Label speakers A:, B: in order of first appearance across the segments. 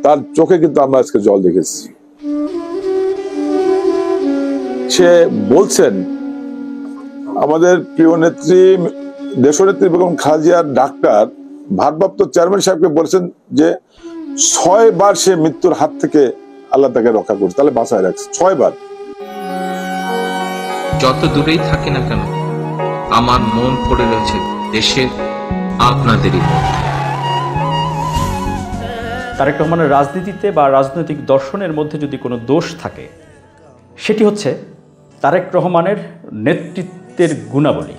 A: তার চোখে কিন্তু আমরা আজকে জল দেখেছি। সে বলছেন আমাদের প্রিয় নেত্রী দেশনেত্রী বেগম খালেদা ডাক্তার ভারপ্রাপ্ত চেয়ারম্যান সাহেবকে বলেছেন যে 6 বার সে মৃত্যুর হাত থেকে আল্লাহ তাকে রক্ষা করছে, তাহলে বাঁচায় রাখছে 6 বার।
B: যত দূরেই থাকি না কেন আমার মন পড়ে রয়েছে দেশের আপনাদেরই মধ্যে।
C: তারেক রহমানের রাজনীতিতে বা রাজনৈতিক দর্শনের মধ্যে যদি কোনো দোষ থাকে সেটি হচ্ছে তারেক রহমানের নেতৃত্বের গুণাবলী।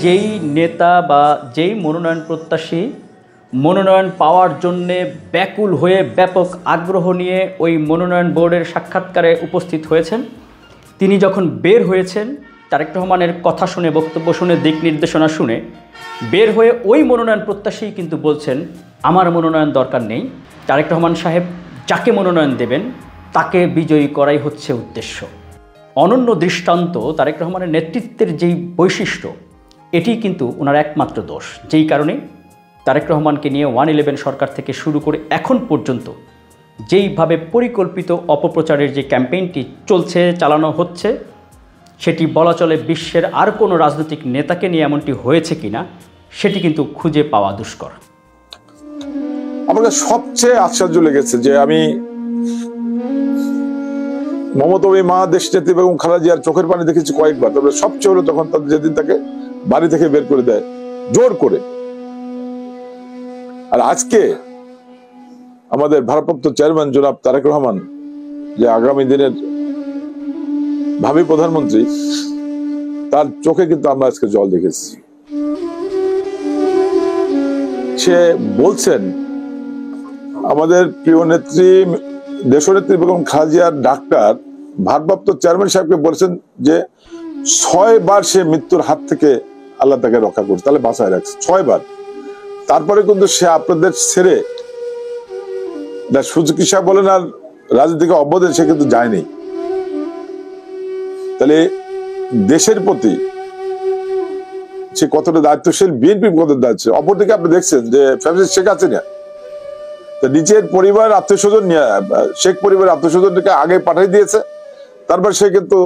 C: যেই নেতা বা যেই মনোনয়ন প্রত্যাশী মনোনয়ন পাওয়ার জন্যে ব্যাকুল হয়ে ব্যাপক আগ্রহ নিয়ে ওই মনোনয়ন বোর্ডের সাক্ষাৎকারে উপস্থিত হয়েছেন, তিনি যখন বের হয়েছেন তারেক রহমানের কথা শুনে, বক্তব্য শুনে, দিক নির্দেশনা শুনে বের হয়ে ওই মনোনয়ন প্রত্যাশী কিন্তু বলছেন আমার মনোনয়ন দরকার নেই, তারেক রহমান সাহেব যাকে মনোনয়ন দেবেন তাকে বিজয়ী করাই হচ্ছে উদ্দেশ্য। অনন্য দৃষ্টান্ত তারেক রহমানের নেতৃত্বের যেই বৈশিষ্ট্য, এটি কিন্তু ওনার একমাত্র দোষ। যেই কারণে তারেক রহমানকে নিয়ে 111 সরকার থেকে শুরু করে এখন পর্যন্ত যেইভাবে পরিকল্পিত অপপ্রচারের যে ক্যাম্পেইনটি চলছে, চালানো হচ্ছে, সেটি বলা চলে বিশ্বের আর কোনো রাজনৈতিক নেতাকে নিয়ে এমনটি হয়েছে কিনা সেটি কিন্তু খুঁজে পাওয়া দুষ্কর।
A: আমাকে সবচেয়ে আশ্চর্য লেগেছে যে আমি মমতাময়ী মা দেশনেত্রী বেগম খালেদা জিয়ার চোখের পানি দেখেছি কয়েকবার, তবে সবচেয়ে হলো তখন তাদের যেদিন তাকে বাড়ি থেকে বের করে দেয় জোর করে। আর আজকে আমাদের ভারপ্রাপ্ত চেয়ারম্যান জনাব তারেক রহমান, যে আগামী দিনের ভাবী প্রধানমন্ত্রী, তার চোখে কিন্তু আমরা আজকে জল দেখেছি। সে বলছেন আমাদের প্রিয় নেত্রী দেশনেত্রী বেগম খালেদা ডাক্তার ভারপ্রাপ্ত চেয়ারম্যান সাহেবকে বলেছেন যে 6 বার সে মৃত্যুর হাত থেকে আল্লাহ তাকে রক্ষা করছে, তাহলে বাঁচায় রাখছে 6 বার। তারপরে কিন্তু সে আপনাদের ছেড়ে সুচিকিৎসা বলেন আর রাজনীতিকে অব্যাহত সে কিন্তু যায়নি। তাহলে দেশের প্রতি সে কতটা দায়িত্বশীল, বিএনপি কত দায়িত্ব। অপরদিকে আপনি দেখছেন যে শেখ হাসিনা নিজের পরিবার আত্মীয় স্বজন নিয়ে শেখ পরিবারের আত্মীয় স্বজনকে আগে পাঠিয়ে দিয়েছে। তারপর সে কিন্তু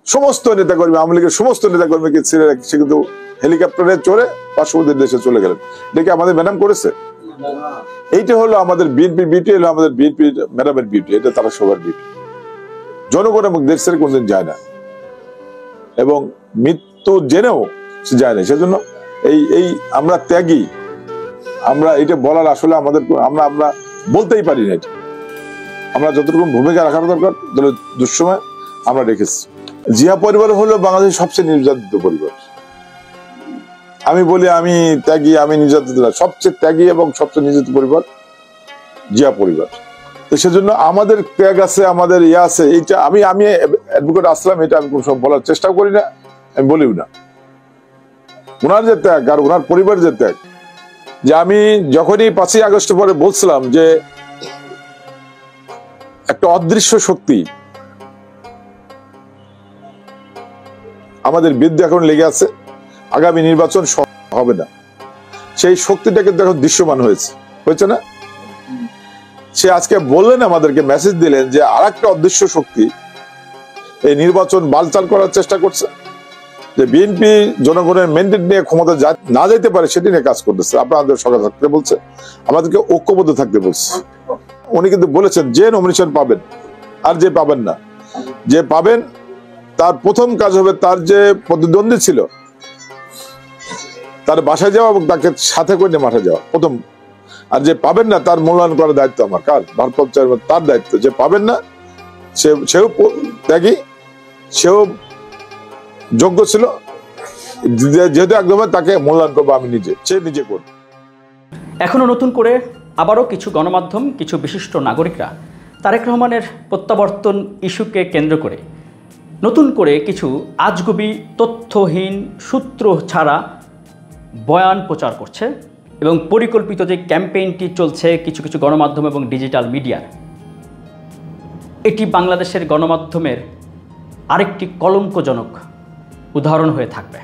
A: সমস্ত নেতাকর্মী, আওয়ামী লীগের সমস্ত নেতাকর্মীকে ছেড়ে সে কিন্তু হেলিকপ্টারে চড়ে পার্শ্ববর্তী দেশে চলে গেলেন। দেখে আমাদের ম্যাডাম করেছে। এইটা হলো আমাদের বিএনপি বিউটি, হলো আমাদের বিএনপি ম্যাডামের বিউটি। এটা তারা সবার বিউটি। জনগণ এবং দেশ ছেড়ে কোনদিন যায় না এবং মৃত্যু জেনেও সে যায় না। সেজন্য এই আমরা ত্যাগী, আমরা এটা বলার আসলে আমাদের আমরা বলতেই পারি না। এটা আমরা যতটুকু ভূমিকা রাখার দরকার দুঃসময় আমরা রেখেছি। জিয়া পরিবার হলো বাংলাদেশের সবচেয়ে নির্যাতিত পরিবার। আমি বলি আমি ত্যাগী, আমি নির্যাতিত না, সবচেয়ে ত্যাগী এবং সবচেয়ে নির্যাতিত পরিবার জিয়া পরিবার। তো সেজন্য আমাদের ত্যাগ আছে, আমাদের ইয়ে আছে। এইটা আমি অ্যাডভোকেট আসলাম, এটা আমি সব বলার চেষ্টাও করি না, আমি বলিও না। ওনার যে ত্যাগ আর ওনার পরিবার যে ত্যাগ, যে আমি যখনই 5ই আগস্ট পরে বলছিলাম যে একটা অদৃশ্য শক্তি আমাদের বিরুদ্ধে এখন লেগে আছে, আগামী নির্বাচন হবে না, সেই শক্তিটা কিন্তু এখন দৃশ্যমান হয়েছে না? সে আজকে বললেন, আমাদেরকে মেসেজ দিলেন যে আরেকটা অদৃশ্য শক্তি এই নির্বাচন বালচাল করার চেষ্টা করছে, যে বিএনপি জনগণের ম্যান্ডেট নিয়ে ক্ষমতা না যেতে পারে সেটি নিয়ে কাজ করতেছে। আপনাদের সকাল থাকতে বলছে, আমাদেরকে ঐক্যবদ্ধ থাকতে বলছে। উনি কিন্তু বলেছেন যে নমিনেশন পাবেন আর যে পাবেন না, যে পাবেন তার প্রথম কাজ হবে তার যে প্রতিদ্বন্দ্বী ছিল তার বাসায় যাওয়া এবং তাকে সাথে করে মাঠে যাওয়া প্রথম। আর যে পাবেন না তার মূল্যায়ন করার দায়িত্ব আমার। কার? ভারপ্রাপ্ত চেয়ারম্যান, তার দায়িত্ব। যে পাবেন না সেও ত্যাগী, সেও যোগ্য ছিল, যেহেতু একদম তাকে মূল্যায়ন করবো আমি নিজে, সে নিজে করবে।
C: এখনো নতুন করে আবারও কিছু গণমাধ্যম, কিছু বিশিষ্ট নাগরিকরা তারেক রহমানের প্রত্যাবর্তন ইস্যুকে কেন্দ্র করে নতুন করে কিছু আজগুবি, তথ্যহীন, সূত্র ছাড়া বয়ান প্রচার করছে এবং পরিকল্পিত যে ক্যাম্পেইনটি চলছে কিছু কিছু গণমাধ্যম এবং ডিজিটাল মিডিয়ার, এটি বাংলাদেশের গণমাধ্যমের আরেকটি কলঙ্কজনক উদাহরণ হয়ে থাকবে।